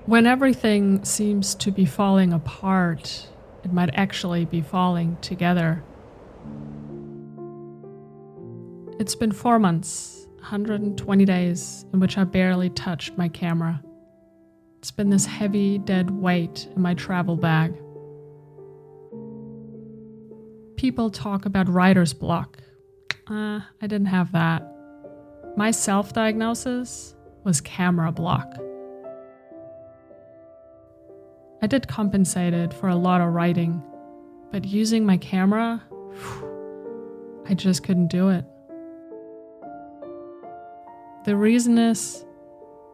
When everything seems to be falling apart, it might actually be falling together. It's been 4 months, 120 days in which I barely touched my camera. It's been this heavy, dead weight in my travel bag. People talk about writer's block. I didn't have that. My self-diagnosis was camera block. I did compensate it for a lot of writing, but using my camera, I just couldn't do it. The reason is,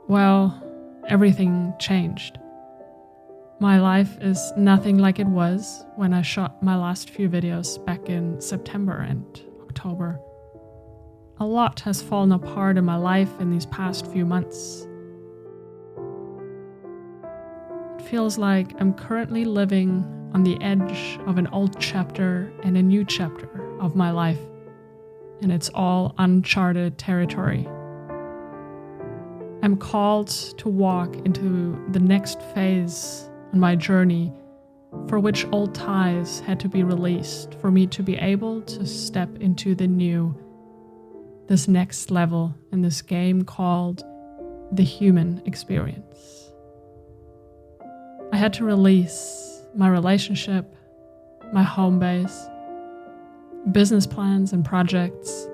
well, everything changed. My life is nothing like it was when I shot my last few videos back in September and October. A lot has fallen apart in my life in these past few months. It feels like I'm currently living on the edge of an old chapter and a new chapter of my life, and it's all uncharted territory. I'm called to walk into the next phase on my journey, for which old ties had to be released for me to be able to step into the new, this next level in this game called the human experience. I had to release my relationship, my home base, business plans and projects.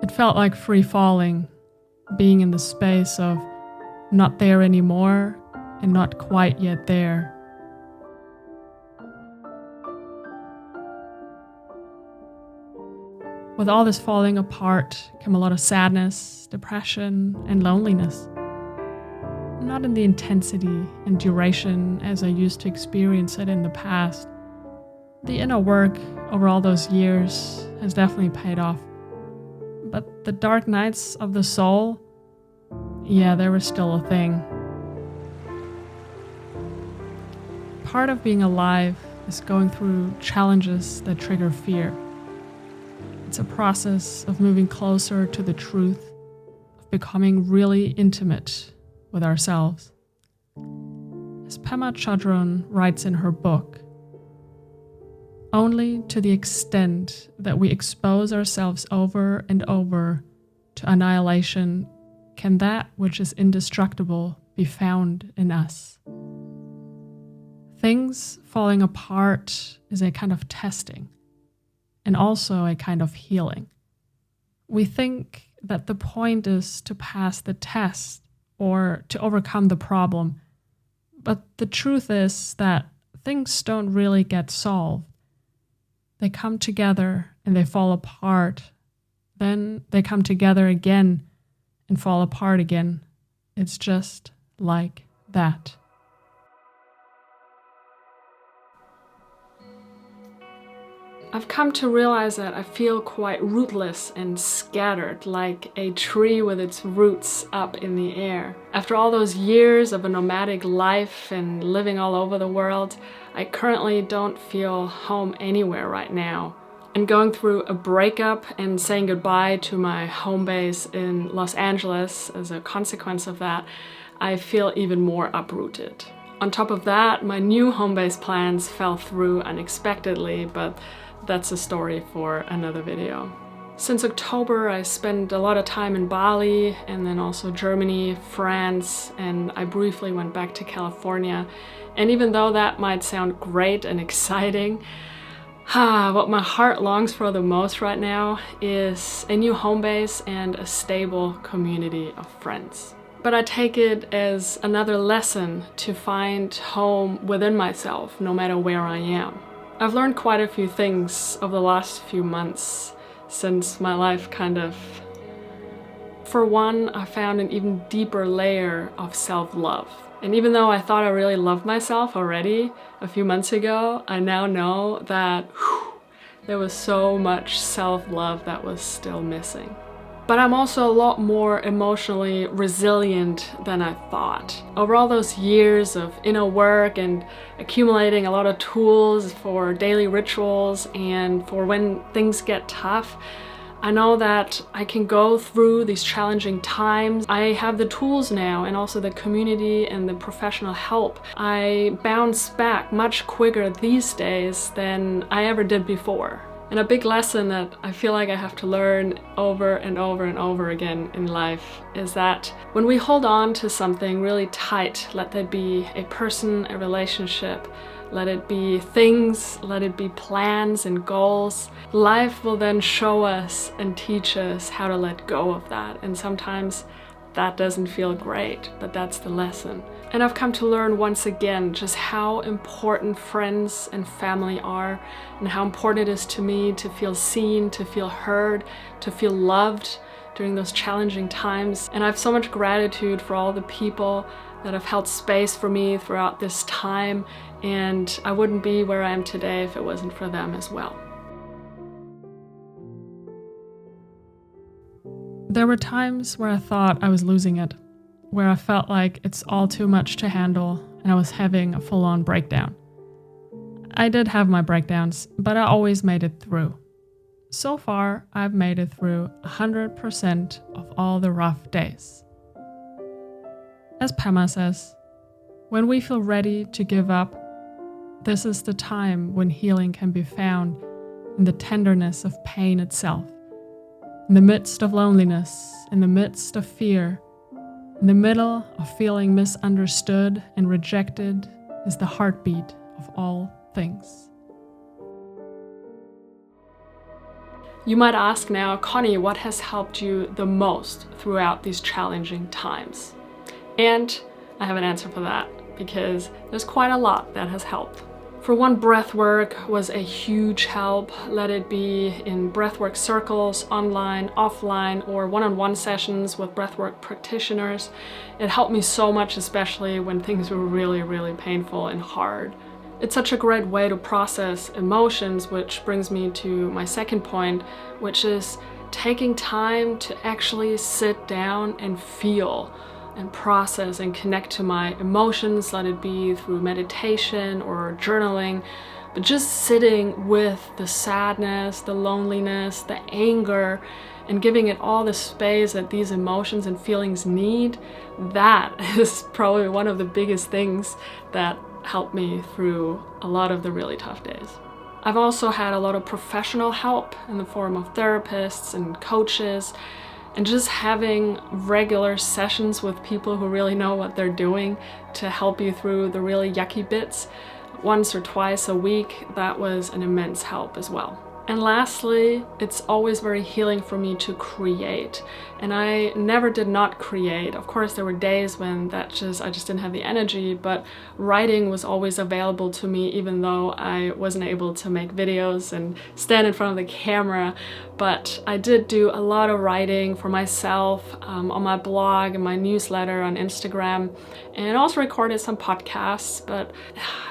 It felt like free falling, being in the space of not there anymore and not quite yet there. With all this falling apart came a lot of sadness, depression, and loneliness. Not in the intensity and duration as I used to experience it in the past. The inner work over all those years has definitely paid off. But the dark nights of the soul, yeah, they were still a thing. Part of being alive is going through challenges that trigger fear. It's a process of moving closer to the truth, of becoming really intimate with ourselves. As Pema Chodron writes in her book, only to the extent that we expose ourselves over and over to annihilation can that which is indestructible be found in us. Things falling apart is a kind of testing, and also a kind of healing. We think that the point is to pass the test or to overcome the problem, but the truth is that things don't really get solved. They come together and they fall apart. Then they come together again and fall apart again. It's just like that. I've come to realize that I feel quite rootless and scattered, like a tree with its roots up in the air. After all those years of a nomadic life and living all over the world, I currently don't feel home anywhere right now. And going through a breakup and saying goodbye to my home base in Los Angeles as a consequence of that, I feel even more uprooted. On top of that, my new home base plans fell through unexpectedly, but that's a story for another video. Since October, I spent a lot of time in Bali and then also Germany, France, and I briefly went back to California. And even though that might sound great and exciting, what my heart longs for the most right now is a new home base and a stable community of friends. But I take it as another lesson to find home within myself, no matter where I am. I've learned quite a few things over the last few months since my life For one, I found an even deeper layer of self-love. And even though I thought I really loved myself already a few months ago, I now know that there was so much self-love that was still missing. But I'm also a lot more emotionally resilient than I thought. Over all those years of inner work and accumulating a lot of tools for daily rituals and for when things get tough, I know that I can go through these challenging times. I have the tools now and also the community and the professional help. I bounce back much quicker these days than I ever did before. And a big lesson that I feel like I have to learn over and over and over again in life is that when we hold on to something really tight, let that be a person, a relationship, let it be things, let it be plans and goals, life will then show us and teach us how to let go of that. And sometimes that doesn't feel great, but that's the lesson. And I've come to learn once again just how important friends and family are, and how important it is to me to feel seen, to feel heard, to feel loved during those challenging times. And I have so much gratitude for all the people that have held space for me throughout this time, and I wouldn't be where I am today if it wasn't for them as well. There were times where I thought I was losing it, where I felt like it's all too much to handle and I was having a full-on breakdown. I did have my breakdowns, but I always made it through. So far, I've made it through 100% of all the rough days. As Pema says, when we feel ready to give up, this is the time when healing can be found in the tenderness of pain itself. In the midst of loneliness, in the midst of fear, in the middle of feeling misunderstood and rejected is the heartbeat of all things. You might ask now, Conni, what has helped you the most throughout these challenging times? And I have an answer for that, because there's quite a lot that has helped. For one, breathwork was a huge help. Let it be in breathwork circles, online, offline, or one-on-one sessions with breathwork practitioners. It helped me so much, especially when things were really, really painful and hard. It's such a great way to process emotions, which brings me to my second point, which is taking time to actually sit down and feel and process and connect to my emotions, let it be through meditation or journaling, but just sitting with the sadness, the loneliness, the anger, and giving it all the space that these emotions and feelings need, that is probably one of the biggest things that helped me through a lot of the really tough days. I've also had a lot of professional help in the form of therapists and coaches, and just having regular sessions with people who really know what they're doing to help you through the really yucky bits once or twice a week, that was an immense help as well. And lastly, it's always very healing for me to create. And I never did not create. Of course, there were days when I just didn't have the energy, but writing was always available to me, even though I wasn't able to make videos and stand in front of the camera. But I did do a lot of writing for myself on my blog and my newsletter on Instagram, and also recorded some podcasts. But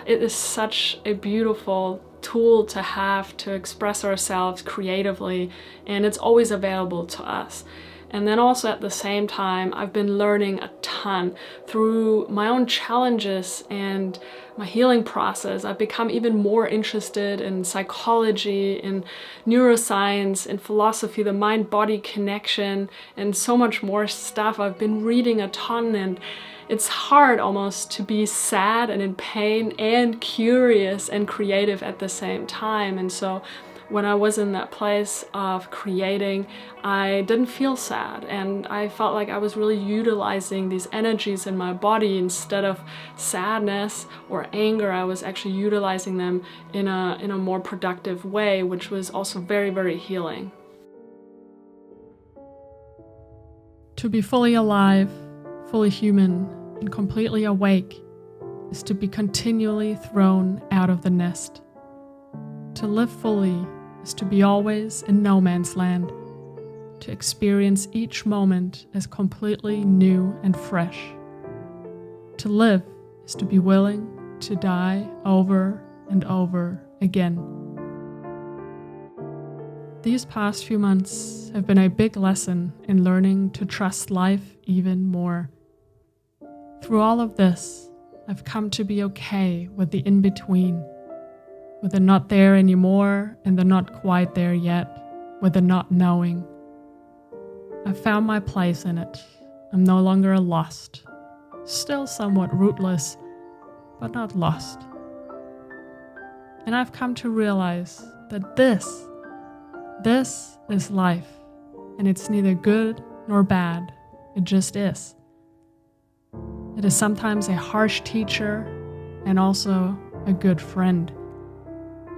it is such a beautiful tool to have to express ourselves creatively, and it's always available to us. And then also at the same time, I've been learning a ton through my own challenges and my healing process. I've become even more interested in psychology, in neuroscience, in philosophy, the mind-body connection, and so much more stuff. I've been reading a ton, and it's hard almost to be sad and in pain and curious and creative at the same time. And so when I was in that place of creating, I didn't feel sad, and I felt like I was really utilizing these energies in my body. Instead of sadness or anger, I was actually utilizing them in a more productive way, which was also very, very healing. To be fully alive, fully human, and completely awake is to be continually thrown out of the nest. To live fully is to be always in no man's land, to experience each moment as completely new and fresh. To live is to be willing to die over and over again. These past few months have been a big lesson in learning to trust life even more. Through all of this, I've come to be okay with the in-between, with the not there anymore and the not quite there yet, with the not knowing. I've found my place in it. I'm no longer lost. Still somewhat rootless, but not lost. And I've come to realize that this is life, and it's neither good nor bad, it just is. It is sometimes a harsh teacher and also a good friend.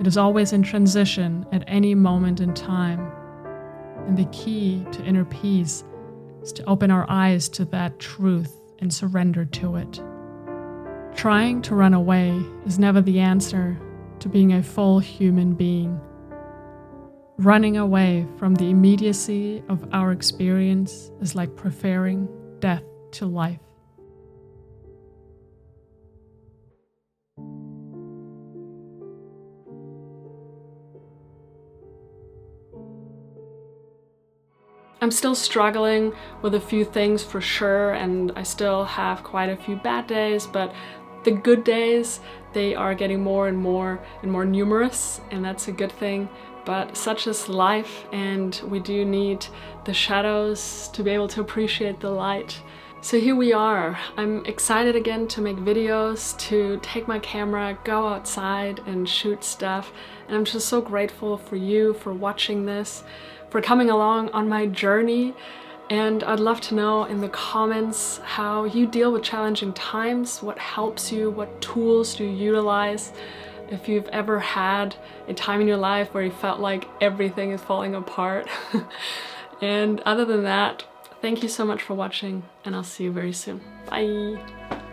It is always in transition at any moment in time, and the key to inner peace is to open our eyes to that truth and surrender to it. Trying to run away is never the answer to being a full human being. Running away from the immediacy of our experience is like preferring death to life. I'm still struggling with a few things for sure, and I still have quite a few bad days, but the good days, they are getting more and more numerous, and that's a good thing. But such is life, and we do need the shadows to be able to appreciate the light. So here we are. I'm excited again to make videos, to take my camera, go outside and shoot stuff. And I'm just so grateful for you for watching this, for coming along on my journey. And I'd love to know in the comments how you deal with challenging times, what helps you, what tools do you utilize. If you've ever had a time in your life where you felt like everything is falling apart. And other than that, thank you so much for watching, and I'll see you very soon. Bye!